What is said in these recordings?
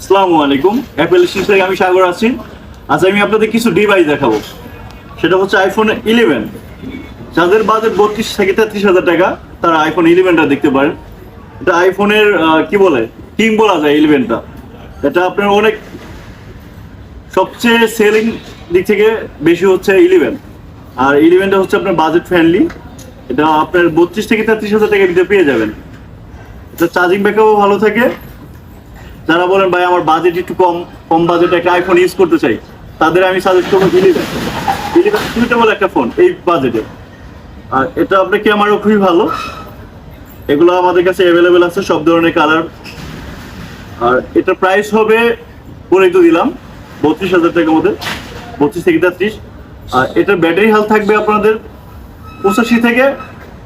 আসসালামু আলাইকুম। Apple store থেকে আমি সাগর আছি। আজ আমি আপনাদের কিছু ডিভাইস দেখাবো। সেটা হচ্ছে আইফোন 11। যাদের বাজেট 32 থেকে 33 হাজার টাকা তারা আইফোন 11টা দেখতে পারেন। এটা আইফোনের কি বলে কিং বলা যায় 11টা। এটা আপনার অনেক সবচেয়ে সেলিং দিক থেকে বেশি হচ্ছে 11। আর 11টা হচ্ছে আপনার বাজেট ফ্রেন্ডলি। এটা আপনার 32 থেকে 33 হাজার টাকার ভিতরে পেয়ে যাবেন। এটা চার্জিং ব্যাকআপও ভালো থাকে। যারা বলেন ভাই আমার বাজেট একটু কম বাজেটে একটা আইফোন ইউজ করতে চাই, তাদের আমি সাজেস্ট করবো 11 সুইটেবল একটা ফোন এই বাজেটে। আর এটা আপনার ক্যামেরাও খুবই ভালো। এগুলো আমাদের কাছে অ্যাভেলেবেল আছে সব ধরনের কালার। আর এটার প্রাইস হবে বলেই তো দিলাম 32 হাজার টাকার মধ্যে, 32 থেকে 33। আর এটার ব্যাটারি হেলথ থাকবে আপনাদের 85 থেকে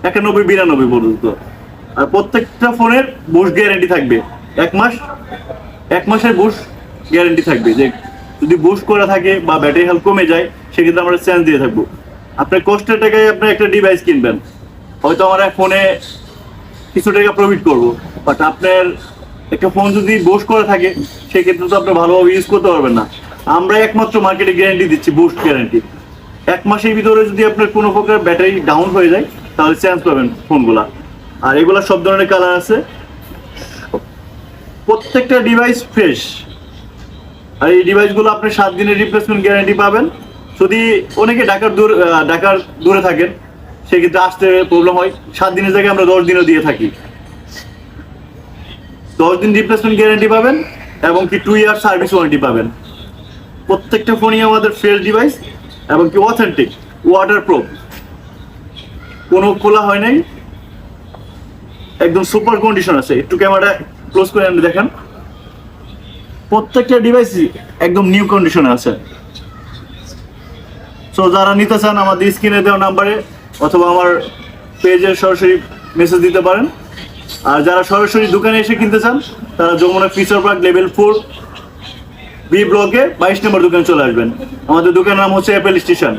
91-92 পর্যন্ত। আর প্রত্যেকটা ফোনের বুস্ট গ্যারান্টি থাকবে 1 মাসের বুস্ট গ্যারান্টি থাকবে। যে যদি বুস্ট করা থাকে বা ব্যাটারি হেলথ কমে যায় সেক্ষেত্রে আমরা চেঞ্জ দিয়ে থাকবো। আপনার কষ্টের টাকায় আপনি একটা ডিভাইস কিনবেন, হয়তো আমার ফোনে কিছু টাকা প্রফিট করবো, বাট আপনার একটা ফোন যদি বুস্ট করা থাকে সেক্ষেত্রে তো আপনি ভালোভাবে ইউজ করতে পারবেন না। আমরা একমাত্র মার্কেটে গ্যারান্টি দিচ্ছি বুস্ট গ্যারান্টি। 1 মাসের ভিতরে যদি আপনার কোনো প্রকার ব্যাটারি ডাউন হয়ে যায় তাহলে চেঞ্জ পাবেন ফোনগুলা। আর এগুলা সব ধরনের কালার আছে। প্রত্যেকটা ডিভাইস ফ্রেশ। আর এই ডিভাইসগুলো আপনি 7 দিনের রিপ্লেসমেন্ট গ্যারান্টি পাবেন। যদি অনেকে ঢাকার দূরে থাকেন সেক্ষেত্রে আসতে প্রবলেম হয়, 7 দিনের জায়গায় আমরা 10 দিনও দিয়ে থাকি। 10 দিন রিপ্লেসমেন্ট গ্যারান্টি পাবেন এবং কি 2 ইয়ার সার্ভিস ওয়ারেন্টি পাবেন। প্রত্যেকটা ফোনই আমাদের ফ্রেশ ডিভাইস এবং কি অথেন্টিক, ওয়াটারপ্রুফ, কোনো খোলা হয় নাই, একদম সুপার কন্ডিশন আছে। একটু ক্যামেরা ক্লোজ করে আপনি দেখেন, প্রত্যেকটা ডিভাইস একদম নিউ কন্ডিশনে আছে। সো যারা নিতে চান আমাদের স্ক্রিনে দেওয়া নাম্বারে অথবা আমার পেজে সরাসরি মেসেজ দিতে পারেন। আর যারা সরাসরি দোকানে এসে কিনতে চান তারা Jamuna future park level 4 B ব্লকে 22 নম্বর দোকানে চলে আসবেন। আমাদের দোকানের নাম হচ্ছে অ্যাপেল স্টেশন।